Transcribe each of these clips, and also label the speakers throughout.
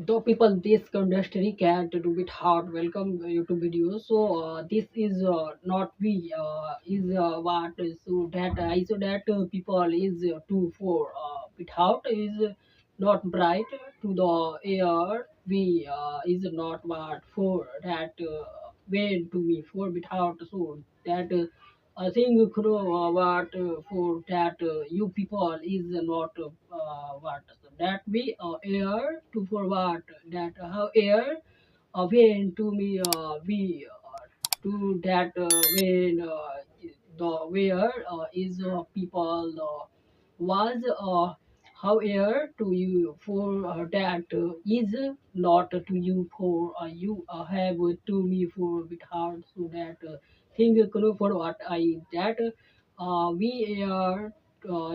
Speaker 1: Though people this industry can't do it hard welcome YouTube videos. So this is not we is what so that I so that people is too for bit hard is not bright to the air. We is not what for that way to me for bit hard. So that I think what for that you people is not what so that we air to for what that how air when to me we to that when the where is people was however to you for that is not to you for you have to me for a bit hard. So that thing for what I that we are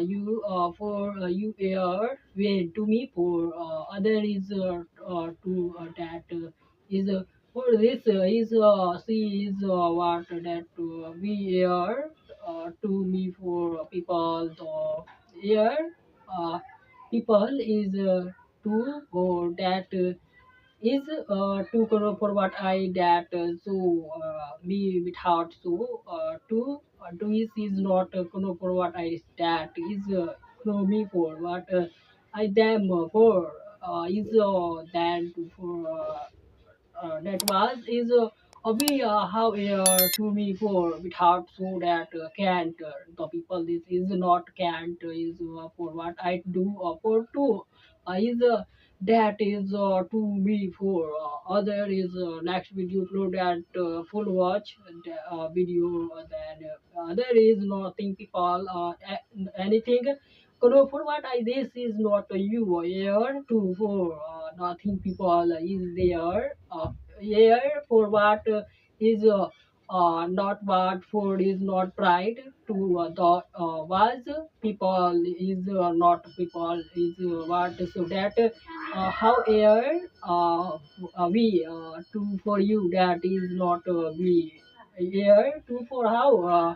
Speaker 1: you for you are when to me for other is to that is for this is she is what that we are to me for people here people is to or that is to for what I that so me with heart so to is not for what I that is me for what I damn for is than to for that was is we how to me for without so that can't the people this is not can't is for what I do for two is that is to me for other is next video upload that full watch video then other is nothing people anything for what I this is not you here to for nothing people is there here for what is not what for is not pride to the was people is not people is what so that how air we to for you that is not we here to for how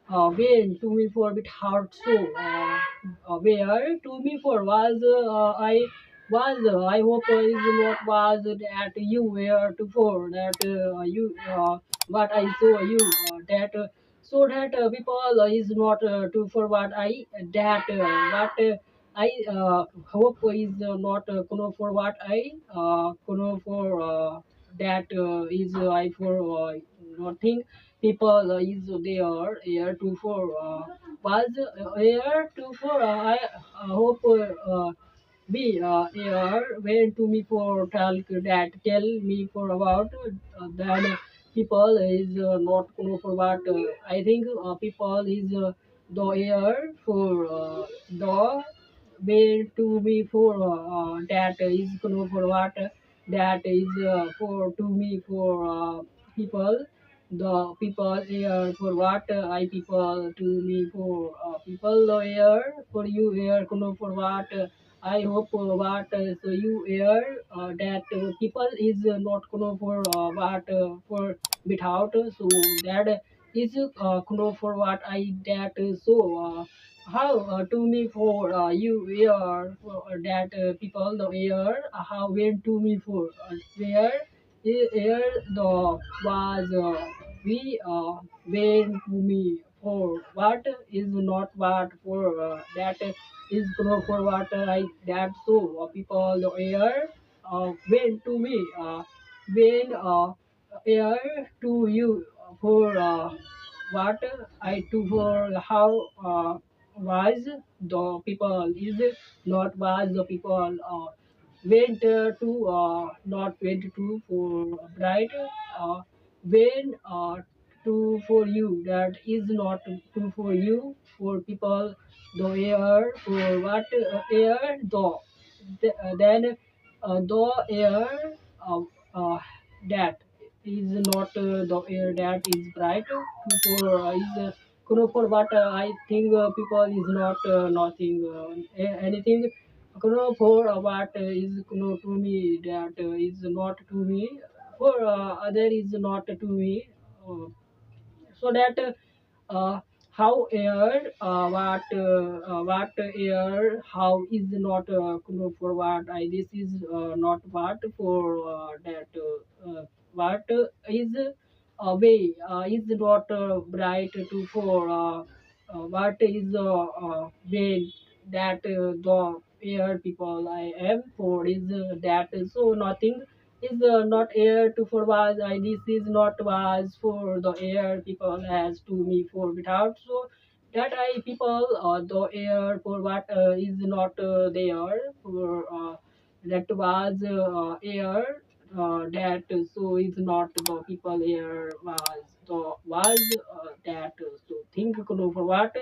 Speaker 1: when to me for a bit hard so where to me for was I was I hope is not was that you were to for that you what I saw you that so that people is not to for what I that what I hope is not for what I for that is I for nothing people is there here to for was here to for I hope we here went to me for tell me for about then people is not for what I think people is the here for the way to be for that is for what that is for to me for people the people here for what I people to me for people here for you here for what I hope what so you here that people is not for what for without so that is for what I that so how to me for you here for that people the here how went to me for where here the was we went to me for what is not what for that is for what I that so people the here went to me when here to you for what I do for how was the people is not was the people went to not went to for bright when to for you that is not to for you for people the air for what air then the air that is not the air that is bright for is for what I think people is not nothing anything for what is to me that is not to me for other is not to me uh, so that how air what air how is not for what I this is not what for that what is way is not bright to for what is way that the air people I am for is that so nothing is not air to for was I this is not was for the air people has to me for without so that I people the air for what is not there for that was air that so is not the people air was the was that so think for what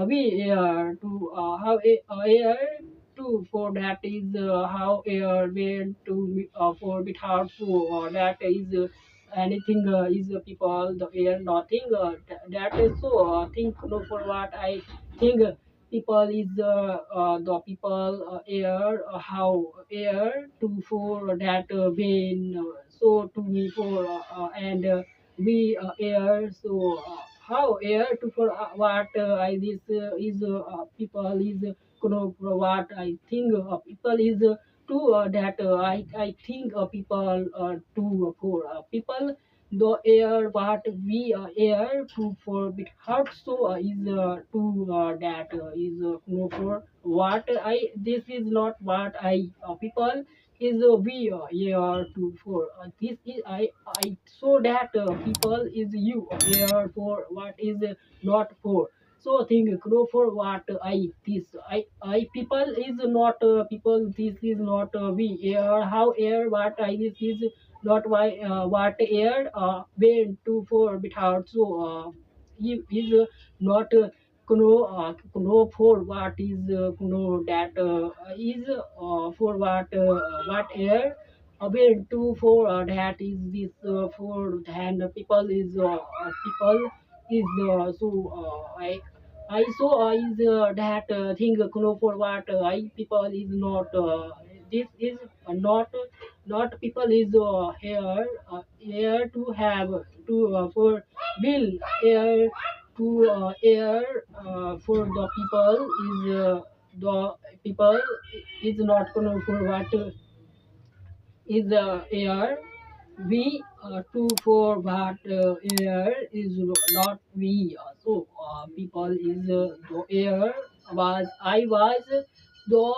Speaker 1: we air to how air to for that is how air went to for without so that is anything is people the air nothing that is so think no for what I think people is the people air how air to for that vein so to me for and we air so how air to for what I this is people is what I think people is to that I think people to for people the air what we air to for bit hard so is to that is no for what I this is not what I people is we air to for this is I so that people is you air for what is not for so think grow for what I this I people is not people this is not we air how air what I this is not why what air went to for without so is not know for what is know that is for what air went to for that is this for and people is people is so I saw is that thing for what I people is not this is not people is here to have to for will air to air for the people is the people is not for what is air we two for but air is not we so people is the air was I was the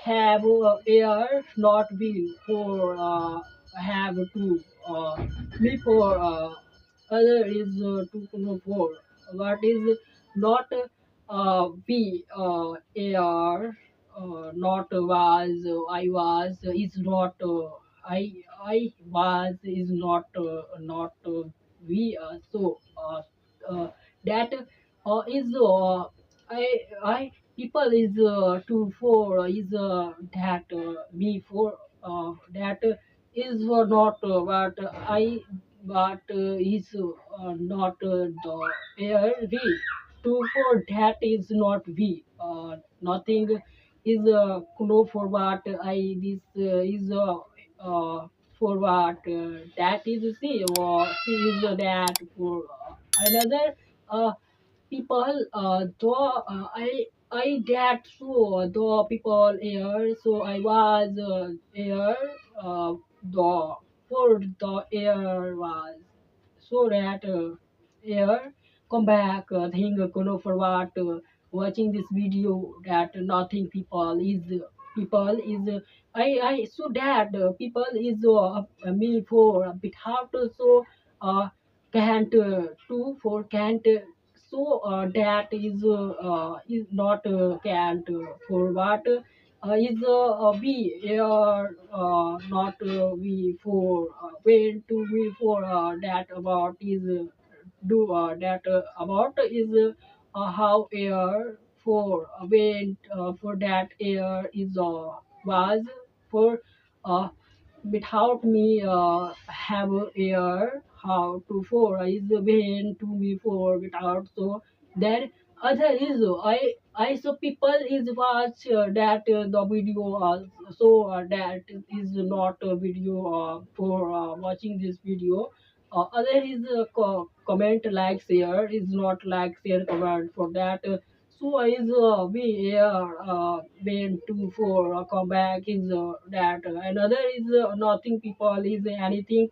Speaker 1: have air not will for have to me for other is to for what is not we air not was I was is not I was is not not we uh, that is I people is two four is that me for that is not what I but is not the air we two four that is not we nothing is no for what I this is for what that is see or see is that for another people though I that so the people here so I was here the for the air was so that air come back think for what watching this video that nothing people is I so that people is me for a bit hard so can't two for can't so that is not can't for what is we not we for when to we for that about is do that about is how air for when for that air is was for uh, without me have air how to for is when to me for without so then other is I so people is watch that the video so that is not a video for watching this video other is comment like share is not like share comment for that. So is we when to for come back is that another is nothing people is anything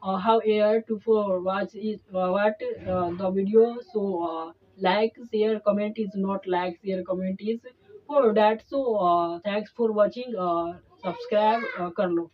Speaker 1: how air to for watch is what the video. So like share comment is not like share comment is for that. So thanks for watching, subscribe kar lo.